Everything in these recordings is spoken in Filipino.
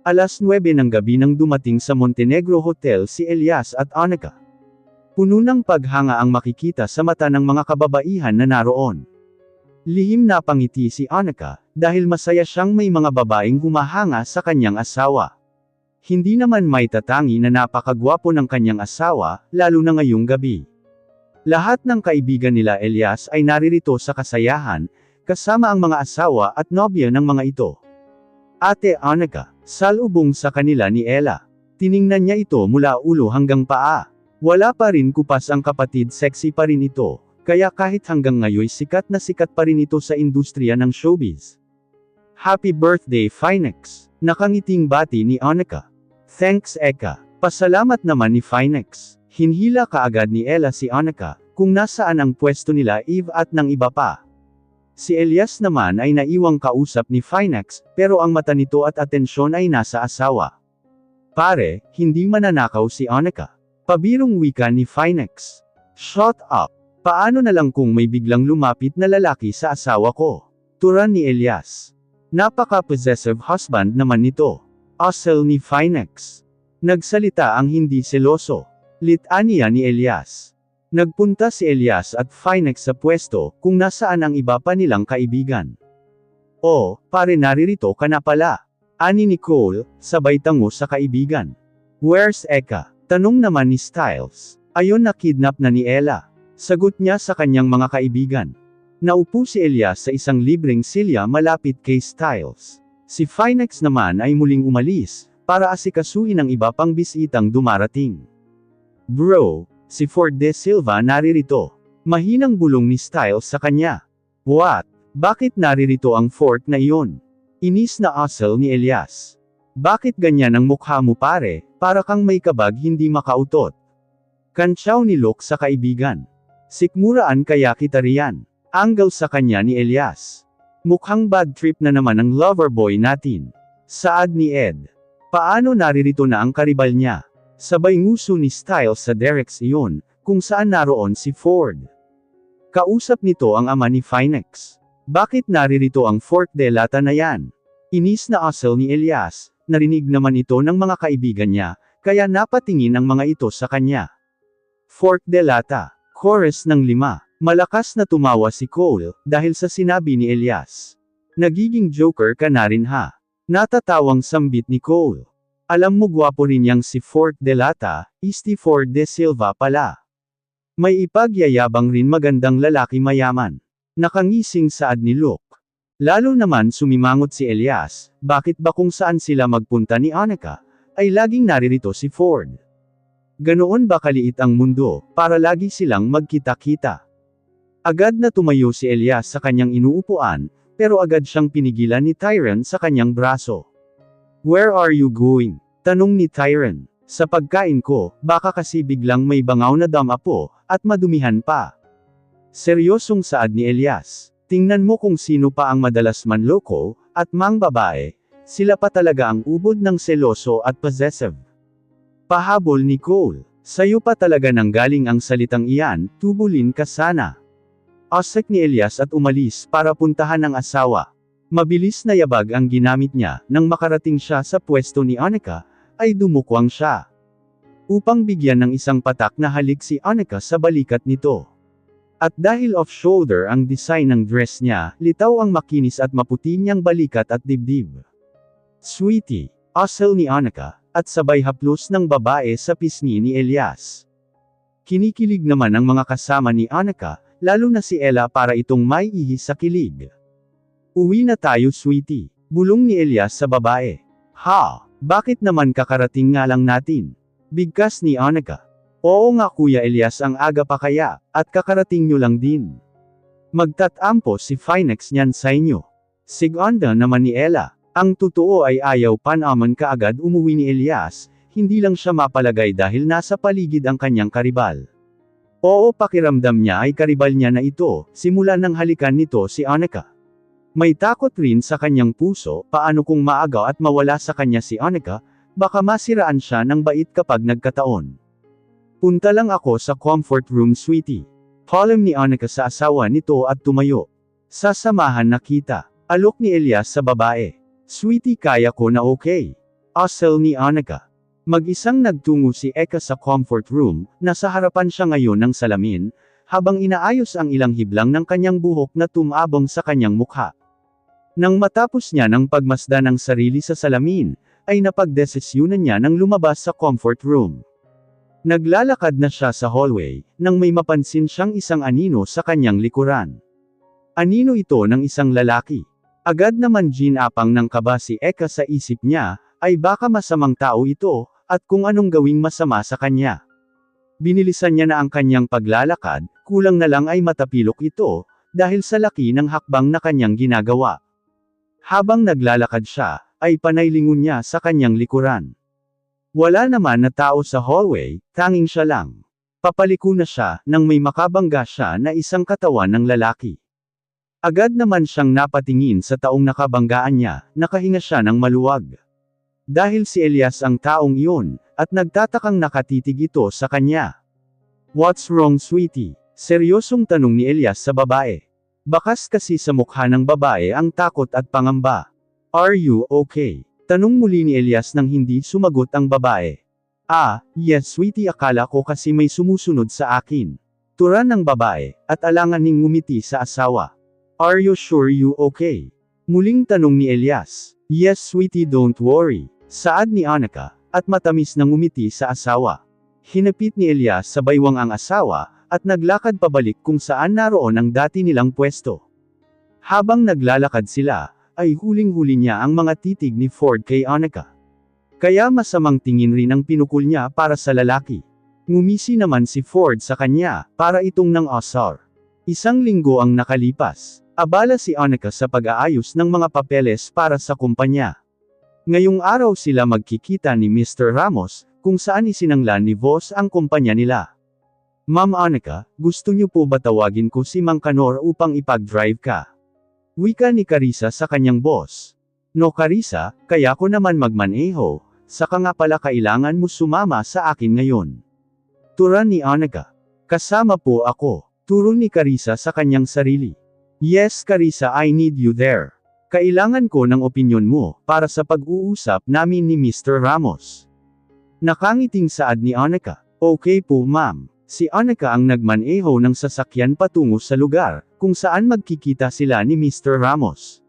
9:00 ng gabi nang dumating sa Montenegro Hotel si Elias at Annika. Puno ng paghanga ang makikita sa mata ng mga kababaihan na naroon. Lihim na pangiti si Annika, dahil masaya siyang may mga babaeng humahanga sa kanyang asawa. Hindi naman may tatangi na napakagwapo ng kanyang asawa, lalo na ngayong gabi. Lahat ng kaibigan nila Elias ay naririto sa kasayahan, kasama ang mga asawa at nobya ng mga ito. Ate Annika, salubong sa kanila ni Ella. Tiningnan niya ito mula ulo hanggang paa. Wala pa rin kupas ang kapatid, sexy pa rin ito, kaya kahit hanggang ngayon sikat na sikat pa rin ito sa industriya ng showbiz. Happy birthday Finex! Nakangiting bati ni Annika. Thanks Eka. Pasalamat naman ni Finex. Hinhila kaagad ni Ella si Annika, kung nasaan ang pwesto nila Eve at ng iba pa. Si Elias naman ay naiwang kausap ni Finex, pero ang mata nito at atensyon ay nasa asawa. Pare, hindi mananakaw si Annika. Pabirong wika ni Finex. Shut up! Paano na lang kung may biglang lumapit na lalaki sa asawa ko? Turan ni Elias. Napaka-possessive husband naman nito. Asel ni Finex. Nagsalita ang hindi seloso. Litanya ni Elias. Nagpunta si Elias at Finex sa pwesto, kung nasaan ang iba pa nilang kaibigan. Oh, pare naririto ka na pala. Ani ni Cole, sabay tango sa kaibigan. Where's Eka? Tanong naman ni Styles. Ayon na kidnap na ni Ella. Sagot niya sa kanyang mga kaibigan. Naupo si Elias sa isang libreng silya malapit kay Styles. Si Finex naman ay muling umalis, para asikasuhin ang iba pang bisitang dumarating. Bro, si Ford De Silva naririto. Mahinang bulong ni Styles sa kanya. What? Bakit naririto ang Ford na iyon? Inis na asal ni Elias. Bakit ganyan ang mukha mo pare, para kang may kabag hindi makautot? Kantsaw ni Lok sa kaibigan. Sikmuraan kaya kita riyan. Angle sa kanya ni Elias. Mukhang bad trip na naman ang lover boy natin. Saad ni Ed. Paano naririto na ang karibal niya? Sabay nguso ni Styles sa Derek's iyon, kung saan naroon si Ford. Kausap nito ang ama ni Finex. Bakit naririto ang Fort de Lata na yan? Inis na asal ni Elias, narinig naman ito ng mga kaibigan niya, kaya napatingin ang mga ito sa kanya. Fort de Lata. Chorus ng 5. Malakas na tumawa si Cole, dahil sa sinabi ni Elias. Nagiging joker ka na rin ha? Natatawang sambit ni Cole. Alam mo gwapo rin yang si Fort de Lata, Isti Ford De Silva pala. May ipagyayabang rin magandang lalaki mayaman. Nakangising saad ni Luke. Lalo naman sumimangot si Elias, bakit ba kung saan sila magpunta ni Annika, ay laging naririto si Ford? Ganoon ba kaliit ang mundo, para lagi silang magkita-kita? Agad na tumayo si Elias sa kanyang inuupuan, pero agad siyang pinigilan ni Tyron sa kanyang braso. Where are you going? Tanong ni Tyron. Sa pagkain ko, baka kasi biglang may bangaw na damapo, at madumihan pa. Seryosong saad ni Elias. Tingnan mo kung sino pa ang madalas manloko, at mang babae, sila pa talaga ang ubod ng seloso at possessive. Pahabol ni Cole. Sayo pa talaga nanggaling ang salitang iyan, tubulin ka sana. Asek ni Elias at umalis para puntahan ang asawa. Mabilis na yabag ang ginamit niya, nang makarating siya sa pwesto ni Annika, ay dumukwang siya. Upang bigyan ng isang patak na halik si Annika sa balikat nito. At dahil off-shoulder ang design ng dress niya, litaw ang makinis at maputi niyang balikat at dibdib. Sweetie, asal ni Annika, at sabay haplos ng babae sa pisngi ni Elias. Kinikilig naman ang mga kasama ni Annika, lalo na si Ella para itong may ihi sa kilig. Uwi na tayo sweetie, bulong ni Elias sa babae. Ha, bakit naman kakarating nga lang natin? Bigkas ni Annika. Oo nga Kuya Elias ang aga pa kaya, at kakarating nyo lang din. Magtatampo si Finex niyan sa inyo. Siganda naman ni Ella. Ang totoo ay ayaw pa naman kaagad umuwi ni Elias, hindi lang siya mapalagay dahil nasa paligid ang kanyang karibal. Oo pakiramdam niya ay karibal niya na ito, simula nang halikan nito si Annika. May takot rin sa kanyang puso, paano kung maagaw at mawala sa kanya si Annika, baka masiraan siya ng bait kapag nagkataon. Punta lang ako sa comfort room sweetie. Palam ni Annika sa asawa nito at tumayo. Sasamahan na kita. Alok ni Elias sa babae. Sweetie kaya ko na okay. Asel ni Annika. Mag-isang nagtungo si Eka sa comfort room, nasa harapan siya ngayon ng salamin, habang inaayos ang ilang hiblang ng kanyang buhok na tumabong sa kanyang mukha. Nang matapos niya ng pagmasdan ng sarili sa salamin, ay napagdesisyunan niya nang lumabas sa comfort room. Naglalakad na siya sa hallway, nang may mapansin siyang isang anino sa kanyang likuran. Anino ito ng isang lalaki. Agad naman ginapang ng kaba si Eka sa isip niya, ay baka masamang tao ito, at kung anong gawing masama sa kanya. Binilisan niya na ang kanyang paglalakad, kulang na lang ay matapilok ito, dahil sa laki ng hakbang na kanyang ginagawa. Habang naglalakad siya, ay panaylingon niya sa kanyang likuran. Wala naman na tao sa hallway, tanging siya lang. Papaliko na siya, nang may makabangga siya na isang katawan ng lalaki. Agad naman siyang napatingin sa taong nakabanggaan niya, nakahinga siya ng maluwag. Dahil si Elias ang taong iyon, at nagtatakang nakatitig ito sa kanya. "What's wrong, sweetie?" Seryosong tanong ni Elias sa babae. Bakas kasi sa mukha ng babae ang takot at pangamba. "Are you okay?" Tanong muli ni Elias nang hindi sumagot ang babae. Yes sweetie, akala ko kasi may sumusunod sa akin." Turan ng babae, at alanganing ngumiti sa asawa. "Are you sure you okay?" Muling tanong ni Elias. "Yes sweetie, don't worry." Saad ni Annika, at matamis na ngumiti sa asawa. Hinapit ni Elias sa baywang ang asawa, at naglakad pabalik kung saan naroon ang dati nilang pwesto. Habang naglalakad sila, ay huling-huli niya ang mga titig ni Ford kay Annika. Kaya masamang tingin rin ang pinukol niya para sa lalaki. Ngumisi naman si Ford sa kanya, para itong nang asar. Isang linggo ang nakalipas. Abala si Annika sa pag-aayos ng mga papeles para sa kumpanya. Ngayong araw sila magkikita ni Mr. Ramos, kung saan isinanglan ni Boss ang kumpanya nila. "Ma'am Annika, gusto niyo po ba tawagin ko si Mang Kanor upang ipag-drive ka?" Wika ni Carissa sa kanyang boss. "No Carissa, kaya ko naman magmaneho, saka nga pala kailangan mo sumama sa akin ngayon." Turan ni Annika. "Kasama po ako." Turo ni Carissa sa kanyang sarili. "Yes Carissa, I need you there. Kailangan ko ng opinyon mo, para sa pag-uusap namin ni Mr. Ramos." Nakangiting saad ni Annika. "Okay po ma'am." Si Annika ang nagmaneho ng sasakyan patungo sa lugar, kung saan magkikita sila ni Mr. Ramos.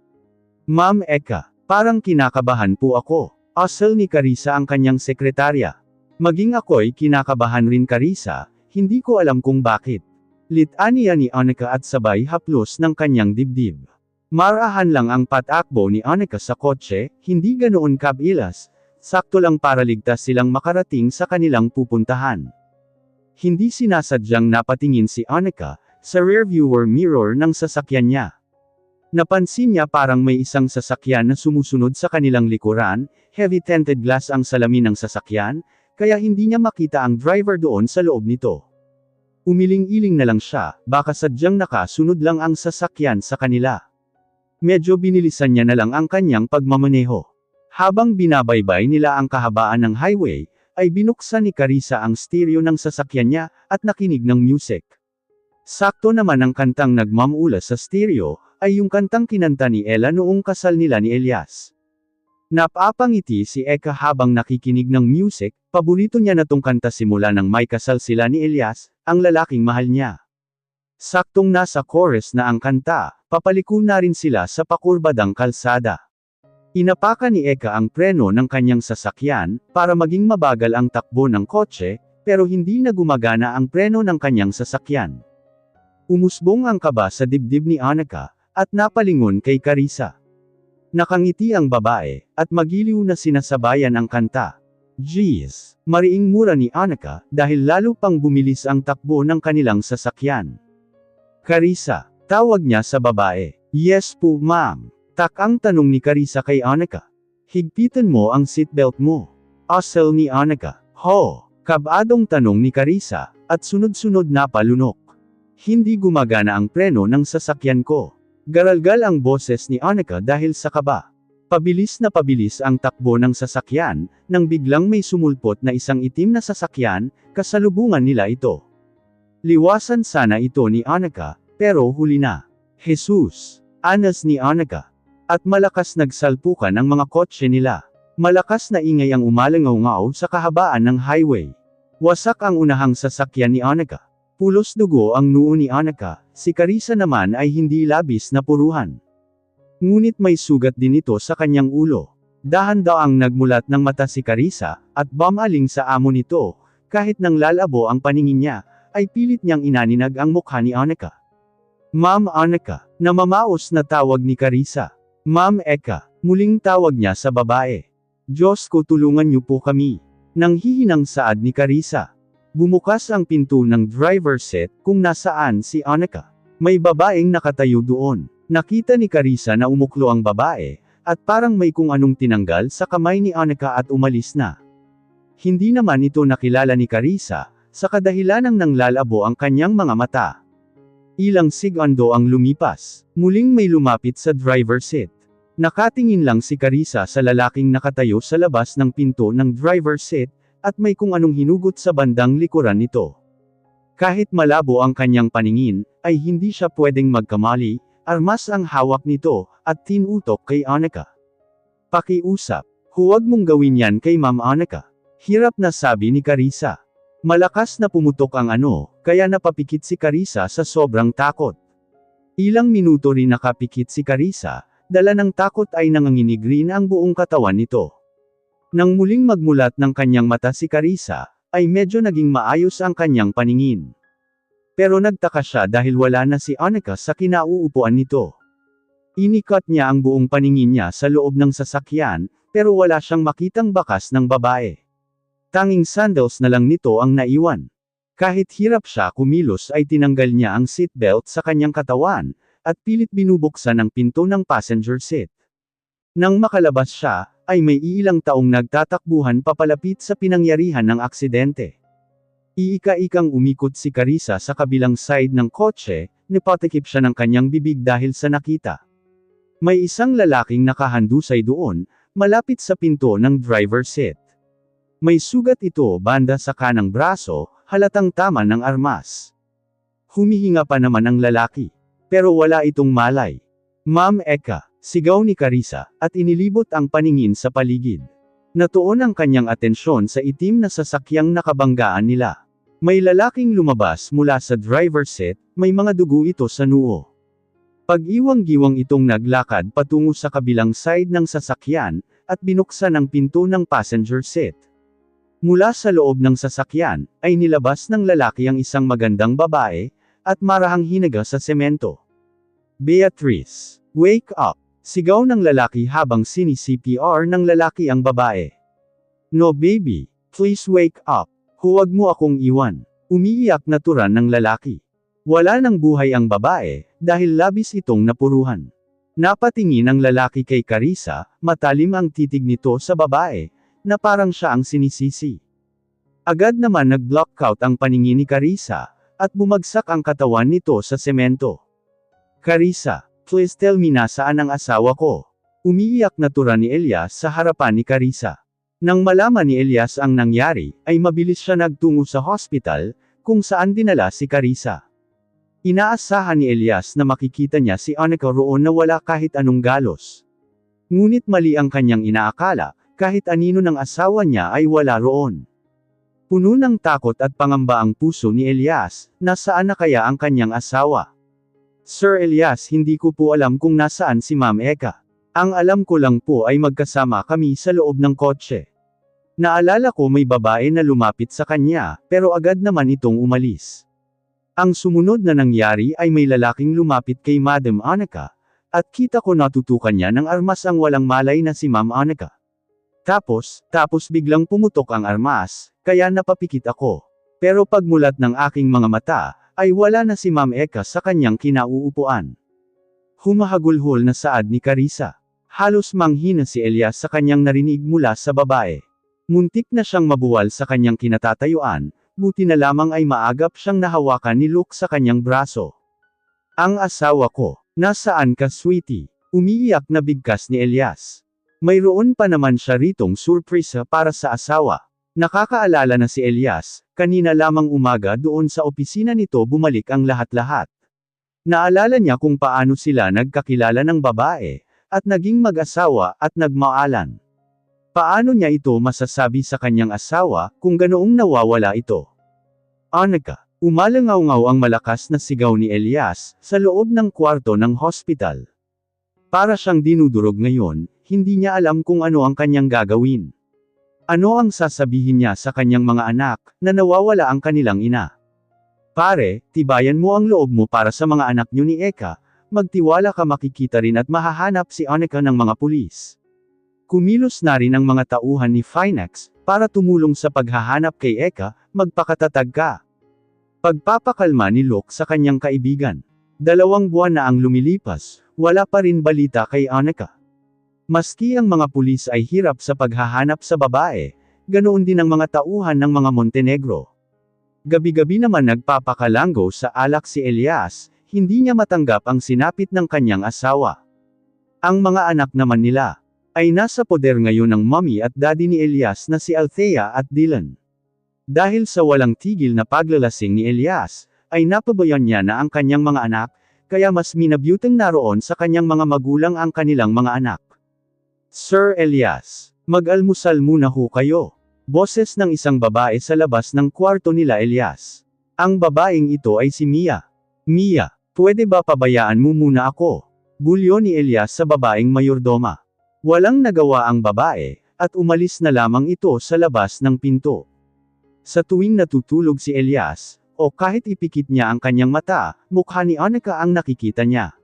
"Ma'am Eka, parang kinakabahan po ako." Asal ni Carissa ang kanyang sekretarya. "Maging ako'y kinakabahan rin Carissa, hindi ko alam kung bakit." Litanya ni Annika at sabay haplos ng kanyang dibdib. Marahan lang ang patakbo ni Annika sa kotse, hindi ganoon kabilas, sakto lang para ligtas silang makarating sa kanilang pupuntahan. Hindi sinasadyang napatingin si Annika sa rearview mirror ng sasakyan niya. Napansin niya parang may isang sasakyan na sumusunod sa kanilang likuran, heavy tinted glass ang salamin ng sasakyan, kaya hindi niya makita ang driver doon sa loob nito. Umiling-iling na lang siya, baka sadyang nakasunod lang ang sasakyan sa kanila. Medyo binilisan niya na lang ang kanyang pagmamaneho. Habang binabaybay nila ang kahabaan ng highway, ay binuksan ni Carissa ang stereo ng sasakyan niya, at nakinig ng music. Sakto naman ang kantang nagmamula sa stereo, ay yung kantang kinanta ni Ella noong kasal nila ni Elias. Napapangiti si Eka habang nakikinig ng music, paborito niya na tong kanta simula nang may kasal sila ni Elias, ang lalaking mahal niya. Saktong nasa chorus na ang kanta, papaliko na rin sila sa pakurbadang kalsada. Inapakan ni Eka ang preno ng kanyang sasakyan, para maging mabagal ang takbo ng kotse, pero hindi na gumagana ang preno ng kanyang sasakyan. Umusbong ang kaba sa dibdib ni Annika, at napalingon kay Carissa. Nakangiti ang babae, at magiliw na sinasabayan ang kanta. Jeez! Mariing mura ni Annika, dahil lalo pang bumilis ang takbo ng kanilang sasakyan. "Carissa," tawag niya sa babae. "Yes po ma'am." Takang tanong ni Carissa kay Annika. "Higpitan mo ang seatbelt mo." Asal ni Annika. "Ho?" Kabadong tanong ni Carissa, at sunod-sunod na palunok. "Hindi gumagana ang preno ng sasakyan ko." Garalgal ang boses ni Annika dahil sa kaba. Pabilis na pabilis ang takbo ng sasakyan, nang biglang may sumulpot na isang itim na sasakyan, kasalubungan nila ito. Liwasan sana ito ni Annika, pero huli na. "Jesus!" Anas ni Annika. At malakas nagsalpukan ang mga kotse nila. Malakas na ingay ang umalangaw-ngaw sa kahabaan ng highway. Wasak ang unahang sasakyan ni Annika. Pulos dugo ang noo ni Annika, si Carissa naman ay hindi labis na puruhan. Ngunit may sugat din ito sa kanyang ulo. Dahan-daang nagmulat ng mata si Carissa, at bumaling sa amo nito, kahit nang lalabo ang paningin niya, ay pilit niyang inaninag ang mukha ni Annika. Ma'am Annika, namamaos na tawag ni Carissa. Ma'am Eka, muling tawag niya sa babae. Diyos ko tulungan niyo po kami. Nang hihinang saad ni Carissa. Bumukas ang pinto ng driver's seat kung nasaan si Annika. May babaeng nakatayo doon. Nakita ni Carissa na umuklo ang babae, at parang may kung anong tinanggal sa kamay ni Annika at umalis na. Hindi naman ito nakilala ni Carissa, sa kadahilanang nanglalabo ang kanyang mga mata. Ilang segundo ang lumipas, muling may lumapit sa driver's seat. Nakatingin lang si Carissa sa lalaking nakatayo sa labas ng pinto ng driver's seat, at may kung anong hinugot sa bandang likuran nito. Kahit malabo ang kanyang paningin, ay hindi siya pwedeng magkamali, armas ang hawak nito, at tinutok kay Annika. Pakiusap, huwag mong gawin yan kay Ma'am Annika. Hirap na sabi ni Carissa. Malakas na pumutok ang kaya napapikit si Carissa sa sobrang takot. Ilang minuto rin nakapikit si Carissa, dala ng takot ay nanganginig rin ang buong katawan nito. Nang muling magmulat ng kanyang mata si Carissa, ay medyo naging maayos ang kanyang paningin. Pero nagtaka siya dahil wala na si Annika sa kinauupuan nito. Inikat niya ang buong paningin niya sa loob ng sasakyan, pero wala siyang makitang bakas ng babae. Tanging sandals na lang nito ang naiwan. Kahit hirap siya kumilos ay tinanggal niya ang seatbelt sa kanyang katawan, at pilit binubuksan ang pinto ng passenger seat. Nang makalabas siya, ay may ilang taong nagtatakbuhan papalapit sa pinangyarihan ng aksidente. Iika-ikang umikot si Carissa sa kabilang side ng kotse, nipatikip siya ng kanyang bibig dahil sa nakita. May isang lalaking nakahandusay doon, malapit sa pinto ng driver's seat. May sugat ito banda sa kanang braso, halatang tama ng armas. Humihinga pa naman ang lalaki. Pero wala itong malay. Ma'am Eka, sigaw ni Carissa, at inilibot ang paningin sa paligid. Natuon ang kanyang atensyon sa itim na sasakyang nakabanggaan nila. May lalaking lumabas mula sa driver's seat, may mga dugo ito sa noo. Pag-iwang-giwang itong naglakad patungo sa kabilang side ng sasakyan, at binuksan ang pinto ng passenger seat. Mula sa loob ng sasakyan, ay nilabas ng lalaki ang isang magandang babae, at marahang hinaga sa semento. Beatrice, wake up! Sigaw ng lalaki habang sini-CPR ng lalaki ang babae. No baby, please wake up. Huwag mo akong iwan. Umiiyak na turan ng lalaki. Wala nang buhay ang babae, dahil labis itong napuruhan. Napatingin ang lalaki kay Carissa, matalim ang titig nito sa babae, na parang siya ang sinisisi. Agad naman nag-blackout ang paningin ni Carissa, at bumagsak ang katawan nito sa semento. Carissa, please tell me nasaan ang asawa ko. Umiiyak na turan ni Elias sa harapan ni Carissa. Nang malaman ni Elias ang nangyari, ay mabilis siya nagtungo sa hospital, kung saan dinala si Carissa. Inaasahan ni Elias na makikita niya si Annika roon na wala kahit anong galos. Ngunit mali ang kanyang inaakala, kahit anino ng asawa niya ay wala roon. Puno ng takot at pangamba ang puso ni Elias, nasaan na kaya ang kanyang asawa? Sir Elias, hindi ko po alam kung nasaan si Ma'am Eka. Ang alam ko lang po ay magkasama kami sa loob ng kotse. Naalala ko may babae na lumapit sa kanya, pero agad naman itong umalis. Ang sumunod na nangyari ay may lalaking lumapit kay Madam Annika, at kita ko natutukan niya ng armas ang walang malay na si Ma'am Annika. Tapos biglang pumutok ang armas, kaya napapikit ako. Pero pagmulat ng aking mga mata, ay wala na si Ma'am Eka sa kanyang kinauupuan. Humahagulhol na saad ni Carissa. Halos manghina si Elias sa kanyang narinig mula sa babae. Muntik na siyang mabuwal sa kanyang kinatatayuan, buti na lamang ay maagap siyang nahawakan ni Luke sa kanyang braso. Ang asawa ko, nasaan ka sweetie? Umiiyak na bigkas ni Elias. Mayroon pa naman siya ritong surpresa para sa asawa. Nakakaalala na si Elias, kanina lamang umaga doon sa opisina nito bumalik ang lahat-lahat. Naalala niya kung paano sila nagkakilala ng babae, at naging mag-asawa at nagmaalan. Paano niya ito masasabi sa kanyang asawa, kung ganoong nawawala ito? Annika. Umalangaw-ngaw ang malakas na sigaw ni Elias, sa loob ng kwarto ng hospital. Para siyang dinudurog ngayon, hindi niya alam kung ano ang kanyang gagawin. Ano ang sasabihin niya sa kanyang mga anak, na nawawala ang kanilang ina? Pare, tibayan mo ang loob mo para sa mga anak niyo ni Eka, magtiwala ka, makikita rin at mahahanap si Annika ng mga pulis. Kumilos na rin ang mga tauhan ni Finex, para tumulong sa paghahanap kay Eka, magpakatatag ka. Pagpapakalma ni Luke sa kanyang kaibigan. 2 buwan na ang lumilipas, wala pa rin balita kay Annika. Maski ang mga pulis ay hirap sa paghahanap sa babae, ganoon din ang mga tauhan ng mga Montenegro. Gabi-gabi naman nagpapakalanggo sa alak si Elias, hindi niya matanggap ang sinapit ng kanyang asawa. Ang mga anak naman nila, ay nasa poder ngayon ng mommy at daddy ni Elias na si Althea at Dylan. Dahil sa walang tigil na paglalasing ni Elias, ay napabayan niya na ang kanyang mga anak, kaya mas minabuting naroon sa kanyang mga magulang ang kanilang mga anak. Sir Elias, mag-almusal muna ho kayo. Boses ng isang babae sa labas ng kwarto nila Elias. Ang babaeng ito ay si Mia. Mia, pwede ba pabayaan mo muna ako? Bulyo ni Elias sa babaeng mayordoma. Walang nagawa ang babae, at umalis na lamang ito sa labas ng pinto. Sa tuwing natutulog si Elias, o kahit ipikit niya ang kanyang mata, mukha ni Annika ang nakikita niya.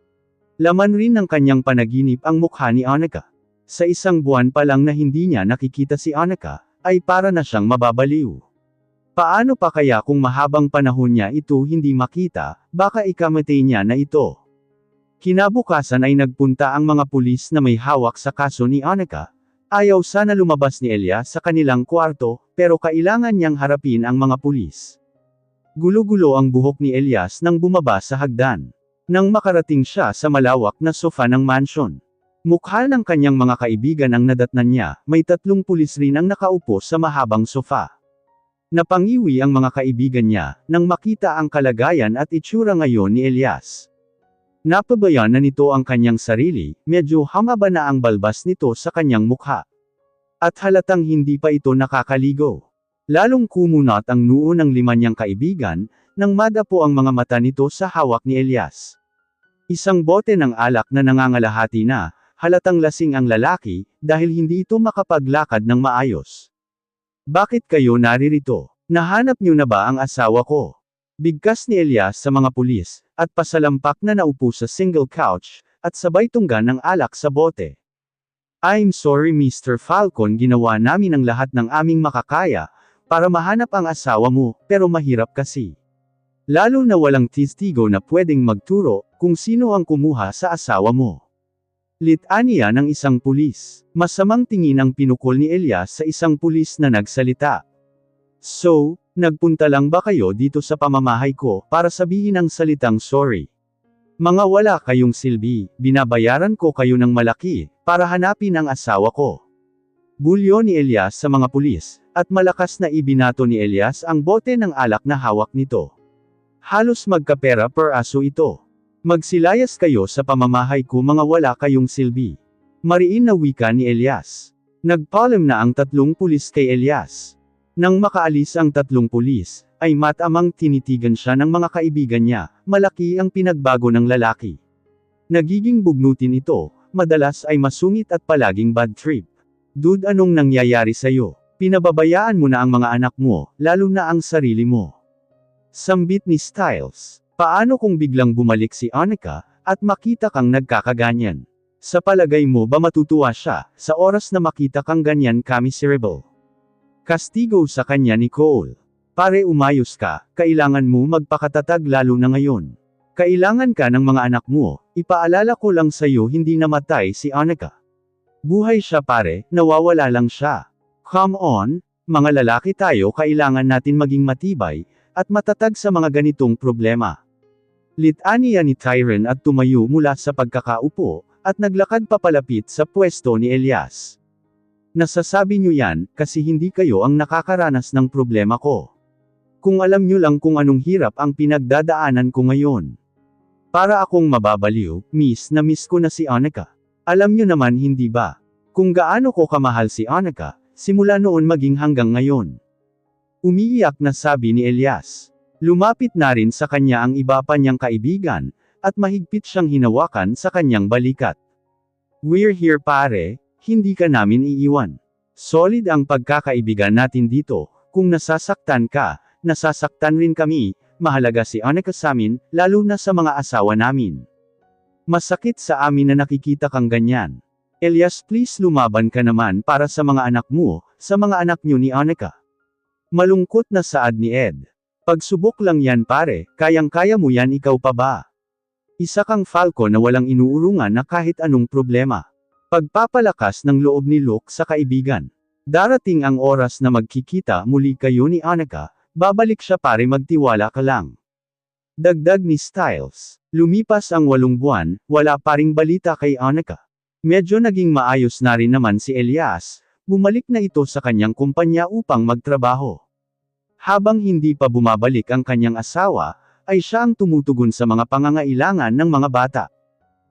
Laman rin ng kanyang panaginip ang mukha ni Annika. Sa 1 buwan pa lang na hindi niya nakikita si Annika, ay para na siyang mababaliw. Paano pa kaya kung mahabang panahon niya ito hindi makita, baka ikamatay niya na ito. Kinabukasan ay nagpunta ang mga pulis na may hawak sa kaso ni Annika. Ayaw sana lumabas ni Elias sa kanilang kwarto, pero kailangan niyang harapin ang mga pulis. Gulo-gulo ang buhok ni Elias nang bumaba sa hagdan. Nang makarating siya sa malawak na sofa ng mansion. Mukha ng kanyang mga kaibigan ang nadatnan niya, may 3 pulis rin ang nakaupo sa mahabang sofa. Napangiwi ang mga kaibigan niya, nang makita ang kalagayan at itsura ngayon ni Elias. Napabayan na nito ang kanyang sarili, medyo hamaba na ang balbas nito sa kanyang mukha. At halatang hindi pa ito nakakaligo. Lalong kumunat ang noo ng 5 niyang kaibigan, nang madapo ang mga mata nito sa hawak ni Elias. Isang bote ng alak na nangangalahati na, halatang lasing ang lalaki, dahil hindi ito makapaglakad ng maayos. Bakit kayo naririto? Nahanap niyo na ba ang asawa ko? Bigkas ni Elias sa mga pulis, at pasalampak na naupo sa single couch, at sabay tunggan ng alak sa bote. I'm sorry Mr. Falcon, ginawa namin ang lahat ng aming makakaya, para mahanap ang asawa mo, pero mahirap kasi. Lalo na walang testigo na pwedeng magturo, kung sino ang kumuha sa asawa mo. Litanya ng isang pulis. Masamang tingin ang pinukol ni Elias sa isang pulis na nagsalita. So, nagpunta lang ba kayo dito sa pamamahay ko, para sabihin ang salitang sorry? Mga wala kayong silbi, binabayaran ko kayo ng malaki, para hanapin ang asawa ko. Bulyo ni Elias sa mga pulis, at malakas na ibinato ni Elias ang bote ng alak na hawak nito. Halos magkapera per aso ito. Magsilayas kayo sa pamamahay ko, mga wala kayong silbi. Mariin na wika ni Elias. Nagpaalam na ang 3 pulis kay Elias. Nang makaalis ang 3 pulis, ay matamang tinitigan siya ng mga kaibigan niya, malaki ang pinagbago ng lalaki. Nagiging bugnutin ito, madalas ay masungit at palaging bad trip. Dude, anong nangyayari sa'yo? Pinababayaan mo na ang mga anak mo, lalo na ang sarili mo. Sambit ni Styles. Paano kung biglang bumalik si Annika, at makita kang nagkakaganyan? Sa palagay mo ba matutuwa siya, sa oras na makita kang ganyan ka-miserable? Kastigo sa kanya ni Cole. Pare, umayos ka, kailangan mo magpakatatag lalo na ngayon. Kailangan ka ng mga anak mo, ipaalala ko lang sa'yo hindi namatay si Annika. Buhay siya pare, nawawala lang siya. Come on, mga lalaki tayo, kailangan natin maging matibay, at matatag sa mga ganitong problema. Litanya ni Tyron at tumayo mula sa pagkakaupo, at naglakad papalapit sa pwesto ni Elias. Nasasabi niyo yan, kasi hindi kayo ang nakakaranas ng problema ko. Kung alam niyo lang kung anong hirap ang pinagdadaanan ko ngayon. Para akong mababaliw, miss na miss ko na si Annika. Alam niyo naman hindi ba? Kung gaano ko kamahal si Annika, simula noon maging hanggang ngayon. Umiiyak na sabi ni Elias. Lumapit na rin sa kanya ang iba pa niyang kaibigan, at mahigpit siyang hinawakan sa kanyang balikat. We're here pare, hindi ka namin iiwan. Solid ang pagkakaibigan natin dito, kung nasasaktan ka, nasasaktan rin kami, mahalaga si Annika sa amin, lalo na sa mga asawa namin. Masakit sa amin na nakikita kang ganyan. Elias, please lumaban ka naman para sa mga anak mo, sa mga anak niyo ni Annika. Malungkot na saad ni Ed. Pagsubok lang yan pare, kayang-kaya mo yan, ikaw pa ba? Isa kang falco na walang inuurungan na kahit anong problema. Pagpapalakas ng loob ni Luke sa kaibigan. Darating ang oras na magkikita muli kayo ni Annika, babalik siya pare, magtiwala ka lang. Dagdag ni Styles. Lumipas ang 8 buwan, wala pa ring balita kay Annika. Medyo naging maayos na rin naman si Elias, bumalik na ito sa kanyang kumpanya upang magtrabaho. Habang hindi pa bumabalik ang kanyang asawa, ay siya ang tumutugon sa mga pangangailangan ng mga bata.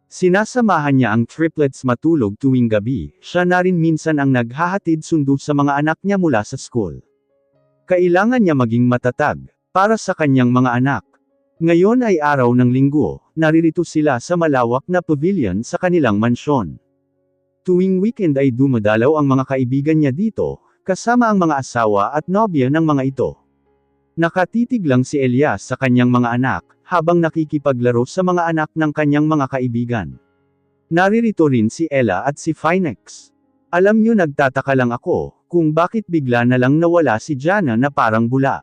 Sinasamahan niya ang triplets matulog tuwing gabi, siya na rin minsan ang naghahatid sundo sa mga anak niya mula sa school. Kailangan niya maging matatag, para sa kanyang mga anak. Ngayon ay araw ng linggo, naririto sila sa malawak na pavilion sa kanilang mansyon. Tuwing weekend ay dumadalaw ang mga kaibigan niya dito, kasama ang mga asawa at nobya ng mga ito. Nakatitig lang si Elias sa kanyang mga anak, habang nakikipaglaro sa mga anak ng kanyang mga kaibigan. Naririto rin si Ella at si Phoenix. Alam niyo, nagtataka lang ako, kung bakit bigla na lang nawala si Jana na parang bula.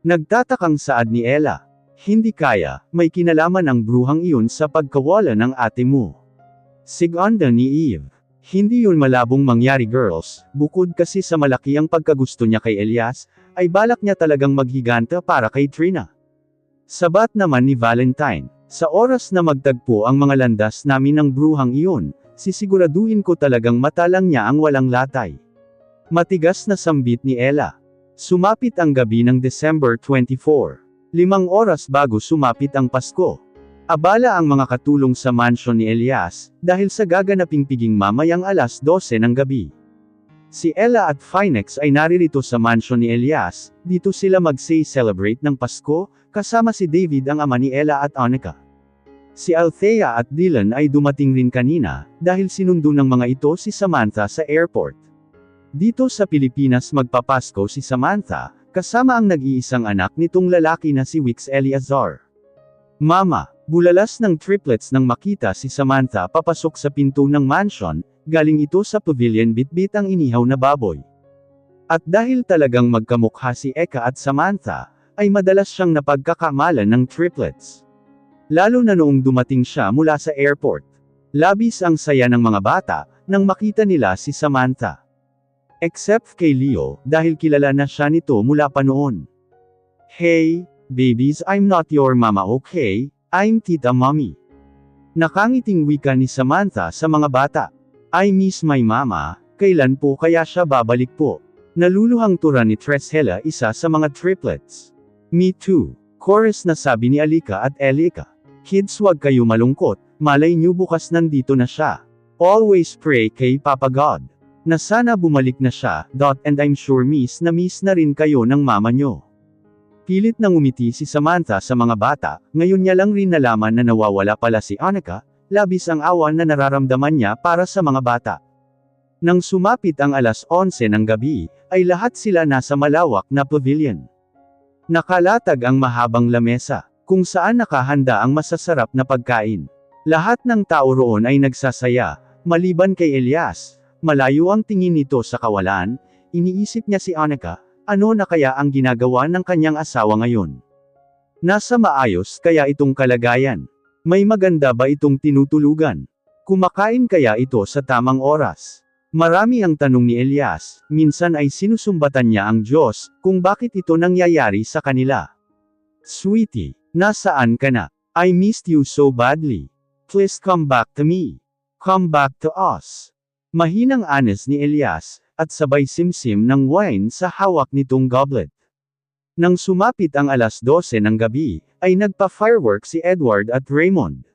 Nagtatakang saad ni Ella. Hindi kaya, may kinalaman ang bruhang iyon sa pagkawala ng ate mo. Siganda ni Eve. Hindi yun malabong mangyari girls, bukod kasi sa malaki ang pagkagusto niya kay Elias, ay balak niya talagang maghiganta para kay Trina. Sabat naman ni Valentine, sa oras na magtagpo ang mga landas namin ng bruhang iyon, sisiguraduhin ko talagang matalang niya ang walang latay. Matigas na sambit ni Ella. Sumapit ang gabi ng December 24. 5 oras bago sumapit ang Pasko. Abala ang mga katulong sa mansyon ni Elias, dahil sa gaganaping piging mamayang alas 12 ng gabi. Si Ella at Phoenix ay naririto sa mansyon ni Elias, dito sila mag-celebrate ng Pasko, kasama si David ang ama ni Ella at Annika. Si Althea at Dylan ay dumating rin kanina, dahil sinundo ng mga ito si Samantha sa airport. Dito sa Pilipinas magpapasko si Samantha, kasama ang nag-iisang anak nitong lalaki na si Wix Eleazar. Mama, bulalas ng triplets nang makita si Samantha papasok sa pinto ng mansion, galing ito sa pavilion bitbit ang inihaw na baboy. At dahil talagang magkamukha si Eka at Samantha, ay madalas siyang napagkakamalan ng triplets. Lalo na noong dumating siya mula sa airport. Labis ang saya ng mga bata, nang makita nila si Samantha. Except kay Leo, dahil kilala na siya nito mula pa noon. Hey, babies, I'm not your mama, okay? I'm Tita Mommy. Nakangiting wika ni Samantha sa mga bata. I miss my mama, kailan po kaya siya babalik po? Naluluhang tura ni Treshella, isa sa mga triplets. Me too, chorus na sabi ni Alika at Elika. Kids, wag kayo malungkot, malay niyo bukas nandito na siya. Always pray kay Papa God na sana bumalik na siya, and I'm sure miss na rin kayo ng mama nyo. Pilit nang umiti si Samantha sa mga bata, ngayon niya lang rin nalaman na nawawala pala si Annika, labis ang awan na nararamdaman niya para sa mga bata. Nang sumapit ang alas 11 ng gabi, ay lahat sila nasa malawak na pavilion. Nakalatag ang mahabang lamesa, kung saan nakahanda ang masasarap na pagkain. Lahat ng tao roon ay nagsasaya, maliban kay Elias. Malayo ang tingin nito sa kawalan, iniisip niya si Annika, ano na kaya ang ginagawa ng kanyang asawa ngayon? Nasa maayos kaya itong kalagayan? May maganda ba itong tinutulugan? Kumakain kaya ito sa tamang oras? Marami ang tanong ni Elias, minsan ay sinusumbatan niya ang Diyos, kung bakit ito nangyayari sa kanila. Sweetie, nasaan ka na? I missed you so badly. Please come back to me. Come back to us. Mahinang anes ni Elias, at sabay simsim ng wine sa hawak nitong goblet. Nang sumapit ang alas 12 ng gabi, ay nagpa-firework si Edward at Raymond.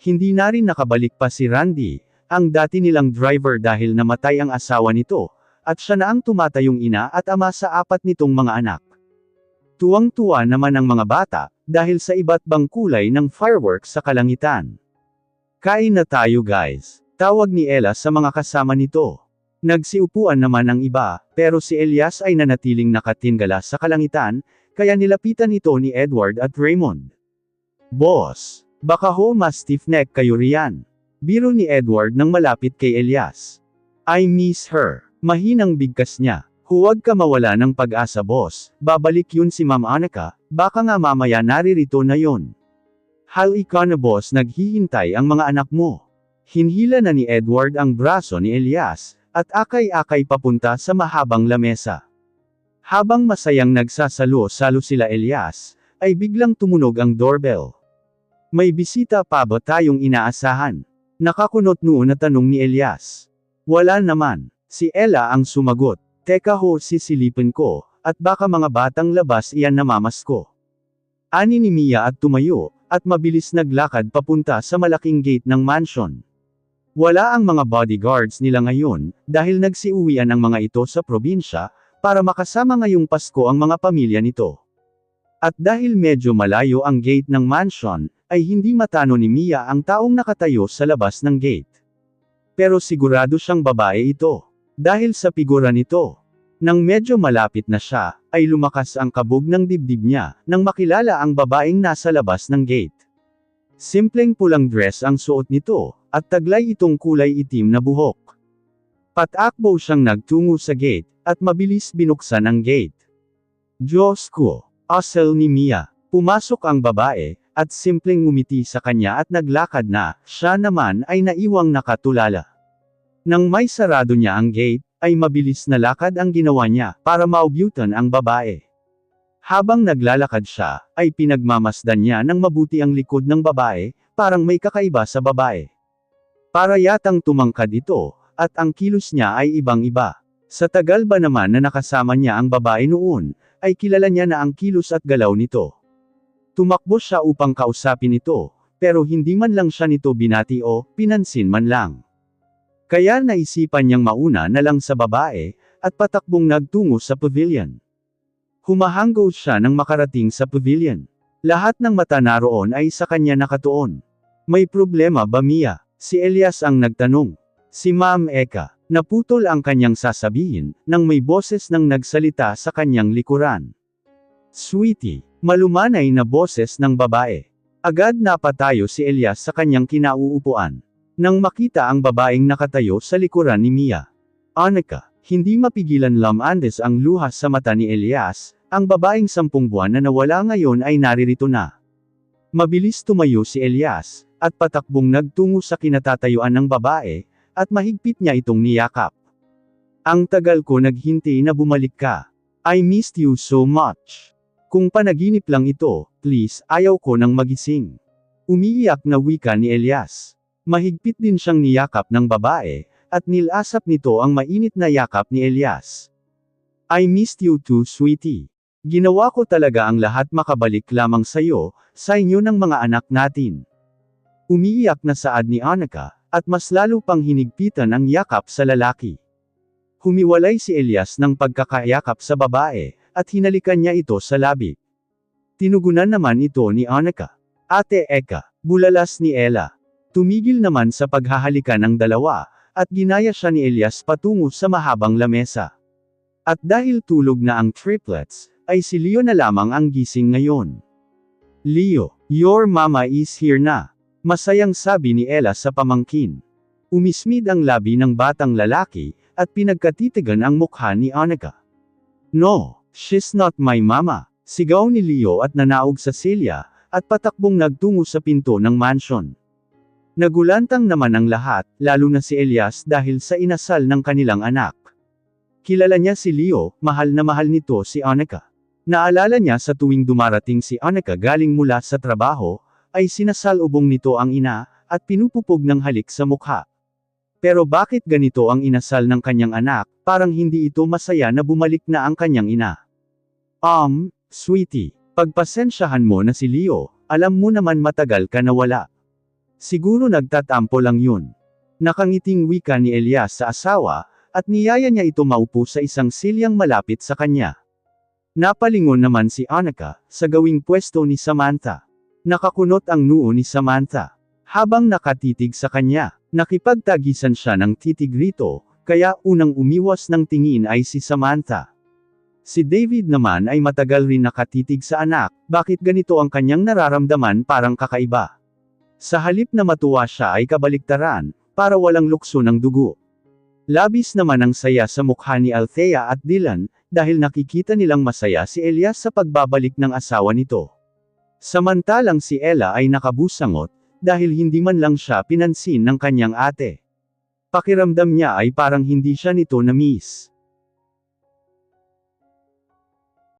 Hindi na rin nakabalik pa si Randy, ang dati nilang driver dahil namatay ang asawa nito, at siya na ang tumatayong ina at ama sa 4 nitong mga anak. Tuwang-tuwa naman ang mga bata, dahil sa iba't ibang kulay ng fireworks sa kalangitan. Kain na tayo guys, tawag ni Ella sa mga kasama nito. Nagsiupuan naman ang iba, pero si Elias ay nanatiling nakatingala sa kalangitan, kaya nilapitan ito ni Edward at Raymond. Boss, baka ho ma-stiff-neck kayo riyan. Biro ni Edward nang malapit kay Elias. I miss her. Mahinang bigkas niya. Huwag ka mawala ng pag-asa boss, babalik yun si Ma'am Annika, baka nga mamaya naririto na yun. Hal ika na boss, naghihintay ang mga anak mo. Hinhila na ni Edward ang braso ni Elias, at akay-akay papunta sa mahabang lamesa. Habang masayang nagsasalo-salo sila Elias, ay biglang tumunog ang doorbell. May bisita pa ba tayong inaasahan? Nakakunot noon na tanong ni Elias. Wala naman. Si Ella ang sumagot. Teka ho, sisilipin ko, at baka mga batang labas iyan namamasko. Ani ni Mia at tumayo, at mabilis naglakad papunta sa malaking gate ng mansion. Wala ang mga bodyguards nila ngayon, dahil nagsiuwian ang mga ito sa probinsya, para makasama ngayong Pasko ang mga pamilya nito. At dahil medyo malayo ang gate ng mansion, ay hindi matano ni Mia ang taong nakatayo sa labas ng gate. Pero sigurado siyang babae ito. Dahil sa figura nito. Nang medyo malapit na siya, ay lumakas ang kabog ng dibdib niya, nang makilala ang babaeng nasa labas ng gate. Simpleng pulang dress ang suot nito, at taglay itong kulay itim na buhok. Patakbo siyang nagtungo sa gate, at mabilis binuksan ang gate. Diyos ko! Asal ni Mia. Pumasok ang babae, at simpleng ngumiti sa kanya at naglakad na, siya naman ay naiwang nakatulala. Nang may sarado niya ang gate, ay mabilis na lakad ang ginawa niya, para maubyutan ang babae. Habang naglalakad siya, ay pinagmamasdan niya ng mabuti ang likod ng babae, parang may kakaiba sa babae. Para yatang tumangkad ito, at ang kilos niya ay ibang-iba. Sa tagal ba naman na nakasama niya ang babae noon, ay kilala niya na ang kilos at galaw nito. Tumakbo siya upang kausapin ito, pero hindi man lang siya nito binati o pinansin man lang. Kaya naisipan niyang mauna na lang sa babae, at patakbong nagtungo sa pavilion. Humahanggaw siya nang makarating sa pavilion. Lahat ng mata naroon ay sa kanya nakatuon. May problema ba Mia? Si Elias ang nagtanong. Si Ma'am Eka. Naputol ang kanyang sasabihin, nang may boses nang nagsalita sa kanyang likuran. Sweetie, malumanay na boses ng babae. Agad napatayo si Elias sa kanyang kinauupuan. Nang makita ang babaeng nakatayo sa likuran ni Mia. Annika, hindi mapigilan lamandes ang luha sa mata ni Elias, ang babaeng 10 buwan na nawala ngayon ay naririto na. Mabilis tumayo si Elias, at patakbong nagtungo sa kinatatayuan ng babae, at mahigpit niya itong niyakap. Ang tagal ko naghintay na bumalik ka. I missed you so much. Kung panaginip lang ito, please, ayaw ko nang magising. Umiiyak na wika ni Elias. Mahigpit din siyang niyakap ng babae, at nilasap nito ang mainit na yakap ni Elias. I missed you too sweetie. Ginawa ko talaga ang lahat makabalik lamang sa'yo, sa inyo ng mga anak natin. Umiiyak na saad ni Annika, at mas lalo pang hinigpitan ang yakap sa lalaki. Humiwalay si Elias ng pagkakayakap sa babae, at hinalikan niya ito sa labi. Tinugunan naman ito ni Annika. Ate Eka, bulalas ni Ella. Tumigil naman sa paghahalikan ng dalawa, at ginaya siya ni Elias patungo sa mahabang lamesa. At dahil tulog na ang triplets, ay si Leo na lamang ang gising ngayon. Leo, your mama is here na. Masayang sabi ni Ella sa pamangkin. Umismid ang labi ng batang lalaki, at pinagkatitigan ang mukha ni Annika. No, she's not my mama. Sigaw ni Leo at nanaog sa silya, at patakbong nagtungo sa pinto ng mansion. Nagulantang naman ang lahat, lalo na si Elias dahil sa inasal ng kanilang anak. Kilala niya si Leo, mahal na mahal nito si Annika. Naalala niya sa tuwing dumarating si Annika galing mula sa trabaho, ay sinasalubong nito ang ina, at pinupupog ng halik sa mukha. Pero bakit ganito ang inasal ng kanyang anak, parang hindi ito masaya na bumalik na ang kanyang ina. Sweetie, pagpasensyahan mo na si Leo, alam mo naman matagal ka nawala. Siguro nagtatampo lang yun. Nakangiting wika ni Elias sa asawa, at niyaya niya ito maupo sa isang silyang malapit sa kanya. Napalingon naman si Annika, sa gawing pwesto ni Samantha. Nakakunot ang noo ni Samantha. Habang nakatitig sa kanya, nakipagtagisan siya ng titig rito, kaya unang umiwas ng tingin ay si Samantha. Si David naman ay matagal rin nakatitig sa anak, bakit ganito ang kanyang nararamdaman parang kakaiba. Sa halip na matuwa siya ay kabaliktaran, para walang lukso ng dugo. Labis naman ang saya sa mukha ni Althea at Dylan, dahil nakikita nilang masaya si Elias sa pagbabalik ng asawa nito. Samantalang si Ella ay nakabusangot, dahil hindi man lang siya pinansin ng kanyang ate. Pakiramdam niya ay parang hindi siya nito na-miss.